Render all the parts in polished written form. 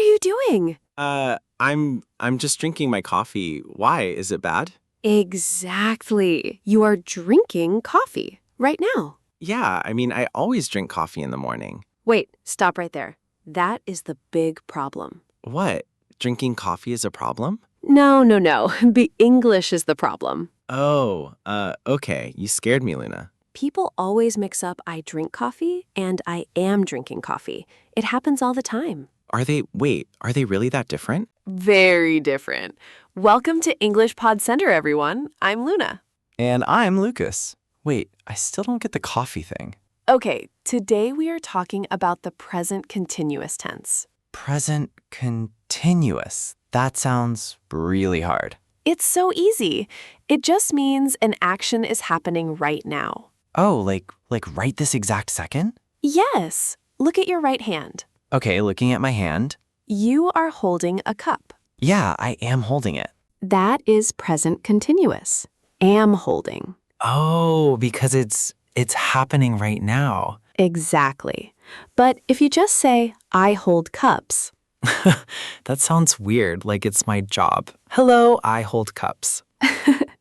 you doing? I'm just drinking my coffee. Why? Is it bad? Exactly. You are drinking coffee right now. Yeah, I always drink coffee in the morning. Wait, stop right there. That is the big problem. What? Drinking coffee is a problem? No. The English is the problem. Oh, okay. You scared me, Luna. People always mix up I drink coffee and I am drinking coffee. It happens all the time. Are they really that different? Very different. Welcome to English Pod Center, everyone. I'm Luna. And I'm Lucas. Wait, I still don't get the coffee thing. Okay, today we are talking about the present continuous tense. Present continuous. That sounds really hard. It's so easy. It just means an action is happening right now. Oh, like right this exact second? Yes. Look at your right hand. Okay, looking at my hand. You are holding a cup. Yeah, I am holding it. That is present continuous. Am holding. Oh, because it's happening right now. Exactly. But if you just say, I hold cups. That sounds weird, like it's my job. Hello, I hold cups.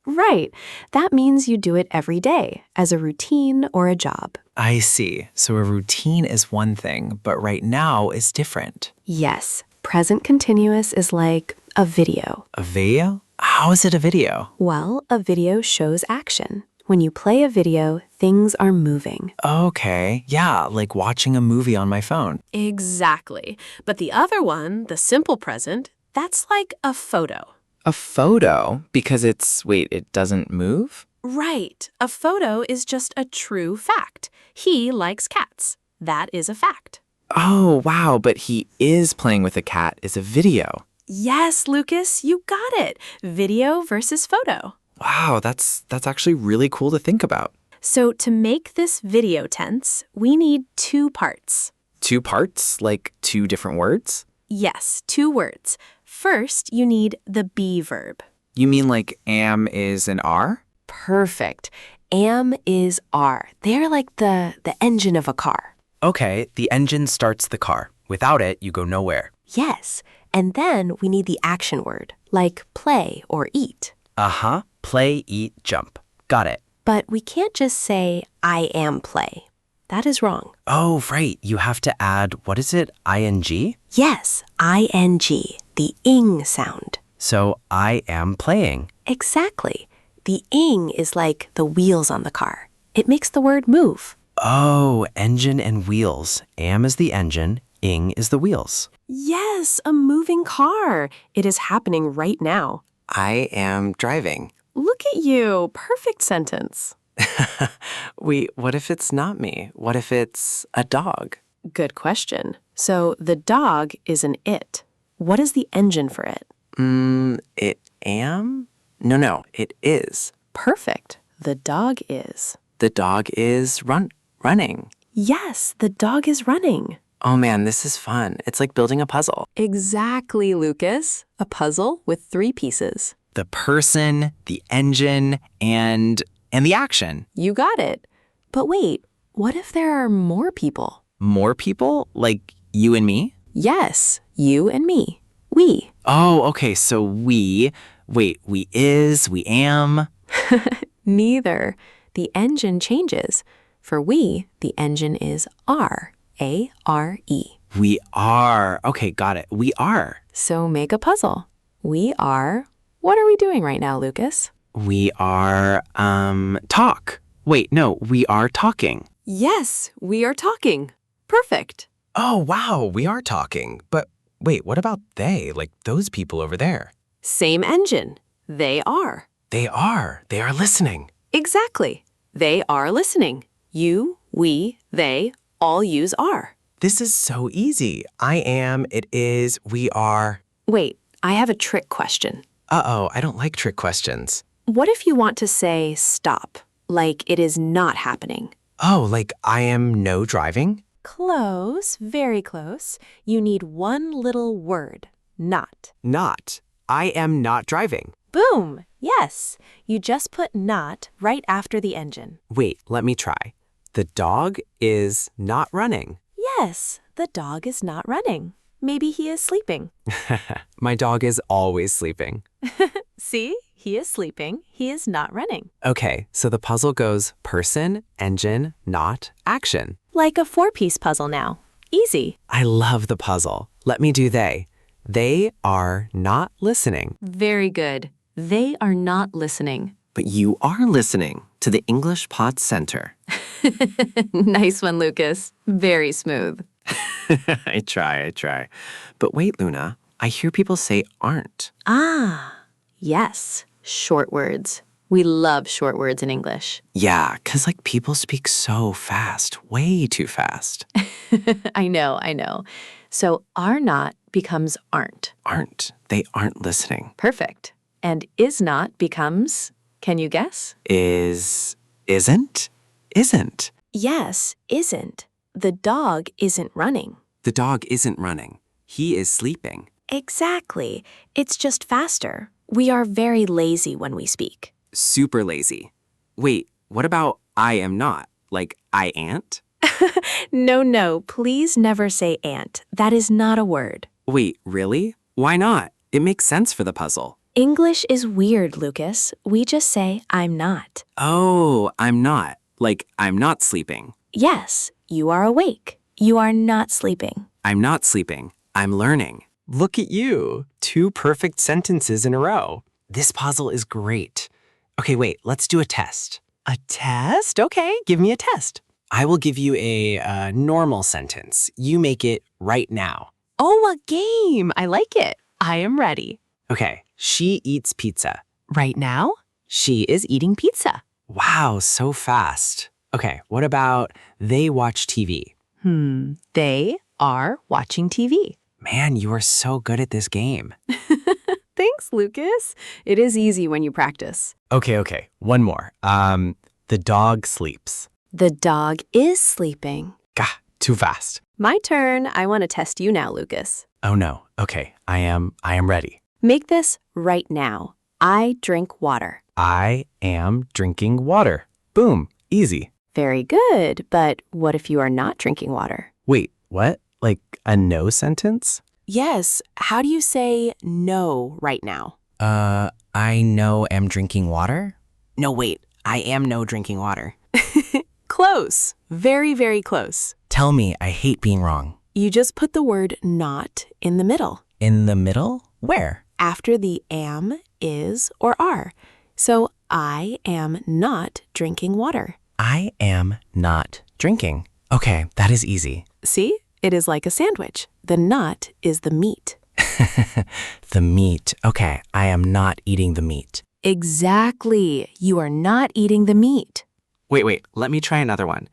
Right. That means you do it every day as a routine or a job. I see. So a routine is one thing, but right now is different. Yes. Present continuous is like a video. A video? How is it a video? Well, a video shows action. When you play a video, things are moving. Okay, yeah, like watching a movie on my phone. Exactly. But the other one, the simple present, that's like a photo. A photo? Because it doesn't move? Right. A photo is just a true fact. He likes cats. That is a fact. Oh, wow, but he is playing with a cat is a video. Yes, Lucas, you got it. Video versus photo. Wow, that's actually really cool to think about. So to make this video tense, we need two parts. Two parts, like two different words? Yes, two words. First, you need the be verb. You mean like am is an R? Perfect. Am is are. They're like the engine of a car. Okay, the engine starts the car. Without it, you go nowhere. Yes. And then we need the action word, like play or eat. Uh-huh. Play, eat, jump. Got it. But we can't just say, I am play. That is wrong. Oh, right. You have to add, what is it, ing? Yes, ing, the ing sound. So I am playing. Exactly. The ing is like the wheels on the car. It makes the word move. Oh, engine and wheels. Am is the engine, ing is the wheels. Yes, a moving car. It is happening right now. I am driving. Look at you. Perfect sentence. Wait, what if it's not me? What if it's a dog? Good question. So the dog is an it. What is the engine for it? It am? No, it is. Perfect. The dog is. The dog is running. Yes, the dog is running. Oh man, this is fun. It's like building a puzzle. Exactly, Lucas. A puzzle with 3 pieces. The person, the engine, and the action. You got it. But wait, what if there are more people? More people? Like you and me? Yes, you and me. We. Oh, okay, so we am. Neither. The engine changes. For we, the engine is are. A-R-E. We are. Okay, got it. We are. So make a puzzle. We are. What are we doing right now, Lucas? We are, talk. Wait, no, we are talking. Yes, we are talking. Perfect. Oh, wow, we are talking. But wait, what about they? Like those people over there? Same engine. They are. They are. They are listening. Exactly. They are listening. You, we, they all use are. This is so easy. I am, it is, we are. Wait, I have a trick question. Uh-oh, I don't like trick questions. What if you want to say stop, like it is not happening? Oh, like I am no driving? Close, very close. You need one little word, not. Not. I am not driving. Boom! Yes, you just put not right after the engine. Wait, let me try. The dog is not running. Yes, the dog is not running. maybe he is sleeping. My dog is always sleeping. See? He is sleeping. He is not running. Okay, so the puzzle goes person, engine, not, action. Like a 4-piece puzzle now. Easy. I love the puzzle. Let me do they. They are not listening. Very good. They are not listening. But you are listening to the English Pod Center. Nice one, Lucas. Very smooth. I try. But wait, Luna, I hear people say aren't. Ah, yes. Short words. We love short words in English. Yeah, 'cause like people speak so fast, way too fast. I know. So are not becomes aren't. They aren't listening. Perfect. And is not becomes, can you guess? Isn't? Yes, isn't. The dog isn't running. The dog isn't running. He is sleeping. Exactly. It's just faster. We are very lazy when we speak. Super lazy. Wait, what about I am not? Like I ant? No, please never say ant. That is not a word. Wait, really? Why not? It makes sense for the puzzle. English is weird, Lucas. We just say I'm not. Oh, I'm not. Like I'm not sleeping. Yes, you are awake. You are not sleeping. I'm not sleeping. I'm learning. Look at you. 2 perfect sentences in a row. This puzzle is great. Okay, wait, let's do a test. A test? Okay, give me a test. I will give you a normal sentence. You make it right now. Oh, a game. I like it. I am ready. Okay, she eats pizza. Right now, she is eating pizza. Wow, so fast. Okay, what about they watch TV? They are watching TV. Man, you are so good at this game. Thanks, Lucas. It is easy when you practice. Okay. One more. The dog sleeps. The dog is sleeping. Gah, too fast. My turn. I want to test you now, Lucas. Oh no. Okay, I am ready. Make this right now. I drink water. I am drinking water. Boom, easy. Very good. But what if you are not drinking water? Wait, what? Like a no sentence? Yes. How do you say no right now? I know am drinking water? No, wait. I am no drinking water. Close. Very, very close. Tell me, I hate being wrong. You just put the word not in the middle, In the middle? Where? after the am, is, or are. So I am not drinking water. I am not drinking. Okay, that is easy. See? It is like a sandwich. The not is the meat. The meat. Okay, I am not eating the meat. Exactly. You are not eating the meat. Wait. Let me try another one.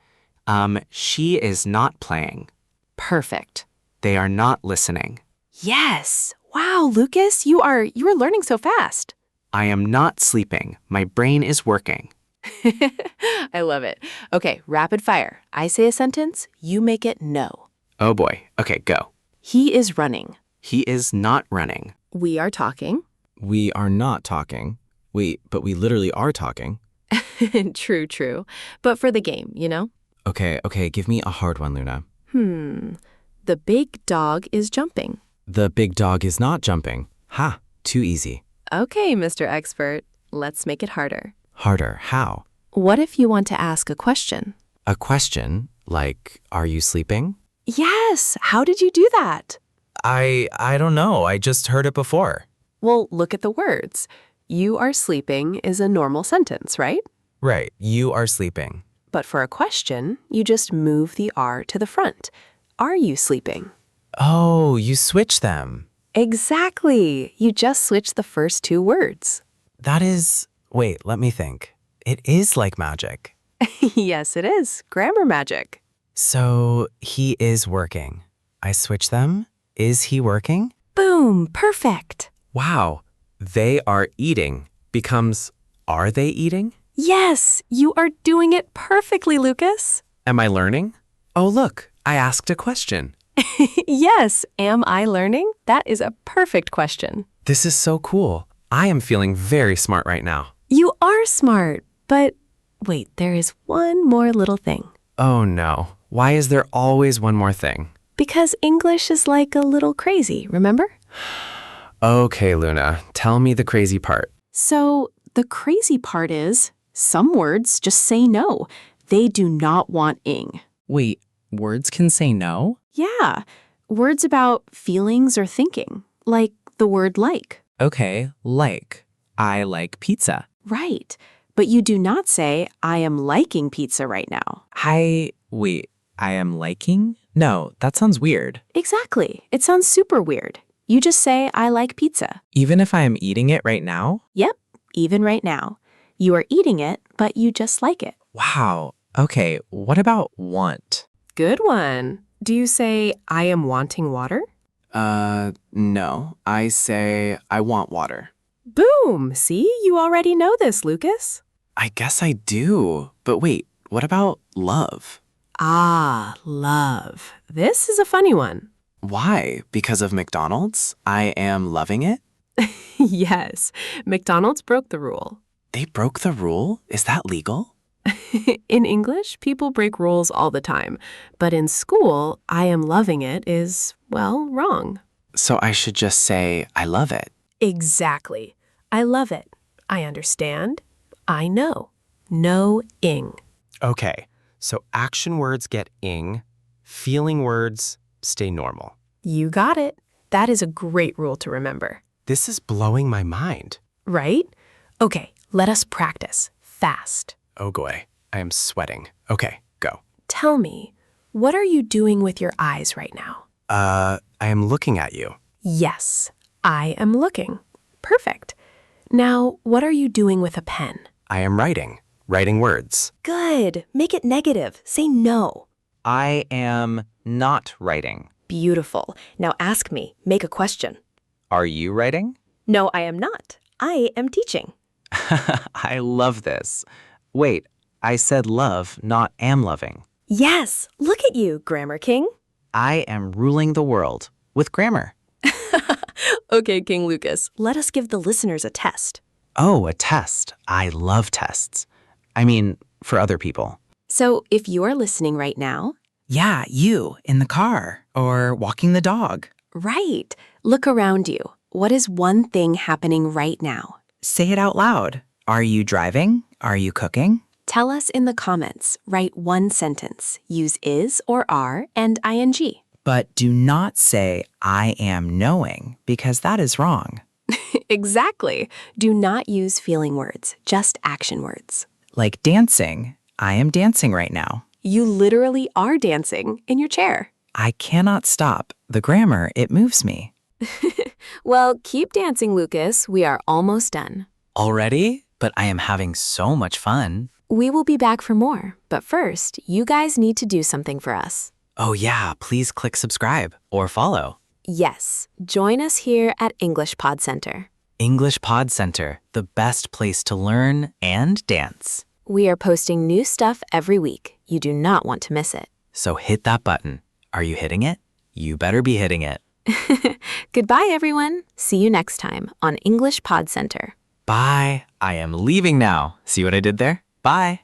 She is not playing. Perfect. They are not listening. Yes. Wow, Lucas, you are learning so fast. I am not sleeping. My brain is working. I love it. Okay, rapid fire. I say a sentence, you make it no. Oh boy. Okay, go. He is running. He is not running. We are talking. We are not talking. But we literally are talking. True. But for the game, you know? Okay, give me a hard one, Luna. The big dog is jumping. The big dog is not jumping. Ha, too easy. Okay, Mr. Expert. Let's make it harder. Harder, how? What if you want to ask a question? A question, like, are you sleeping? Yes. How did you do that? I don't know. I just heard it before. Well, look at the words. You are sleeping is a normal sentence, right? Right, you are sleeping. But for a question, you just move the are to the front. Are you sleeping? Oh, you switch them. Exactly. You just switch the first 2 words. That is... Wait, let me think. It is like magic. Yes, it is. Grammar magic. So, he is working. I switch them. Is he working? Boom. Perfect. Wow. They are eating becomes are they eating? Yes, you are doing it perfectly, Lucas. Am I learning? Oh, look. I asked a question. Yes, am I learning? That is a perfect question. This is so cool. I am feeling very smart right now. You are smart, but wait, there is one more little thing. Oh no. Why is there always one more thing? Because English is like a little crazy, remember? Okay, Luna, tell me the crazy part. So, the crazy part is some words just say no. They do not want ing. Wait, words can say no? Yeah, words about feelings or thinking, like the word like. Okay, like. I like pizza. Right. But you do not say, I am liking pizza right now. Wait, I am liking? No, that sounds weird. Exactly. It sounds super weird. You just say, I like pizza. Even if I am eating it right now? Yep, even right now. You are eating it, but you just like it. Wow. Okay, what about want? Good one. Do you say, I am wanting water? No. I say I want water. Boom! See, you already know this, Lucas. I guess I do. But wait, what about love? Ah, love. This is a funny one. Why? Because of McDonald's? I am loving it? Yes, McDonald's broke the rule. They broke the rule? Is that legal? In English, people break rules all the time. But in school, I am loving it is, well, wrong. So I should just say I love it. Exactly. I love it. I understand. I know. No ing. Okay, so action words get ing, feeling words stay normal. You got it. That is a great rule to remember. This is blowing my mind. Right? Okay, let us practice. Fast. Oh boy, I am sweating. Okay, go. Tell me, what are you doing with your eyes right now? I am looking at you. Yes, I am looking. Perfect. Now, what are you doing with a pen? I am writing words. Good. Make it negative. Say no. I am not writing. Beautiful. Now ask me. Make a question. Are you writing? No, I am not. I am teaching. I love this. Wait, I said love, not am loving. Yes. Look at you, Grammar King. I am ruling the world with grammar. Okay, King Lucas, let us give the listeners a test. Oh, a test. I love tests. I mean, for other people. So if you are listening right now, Yeah, you in the car or walking the dog. right, look around you. What is one thing happening right now? Say it out loud. Are you driving? Are you cooking? Tell us in the comments. Write one sentence. Use is or are and ing. But do not say, I am knowing, because that is wrong. Exactly. Do not use feeling words, just action words. Like dancing. I am dancing right now. You literally are dancing in your chair. I cannot stop. The grammar, it moves me. Well, keep dancing, Lucas. We are almost done. Already? But I am having so much fun. We will be back for more, but first, you guys need to do something for us. Oh yeah, please click subscribe or follow. Yes, join us here at English Pod Center. English Pod Center, the best place to learn and dance. We are posting new stuff every week. You do not want to miss it. So hit that button. Are you hitting it? You better be hitting it. Goodbye, everyone. See you next time on English Pod Center. Bye. I am leaving now. See what I did there? Bye.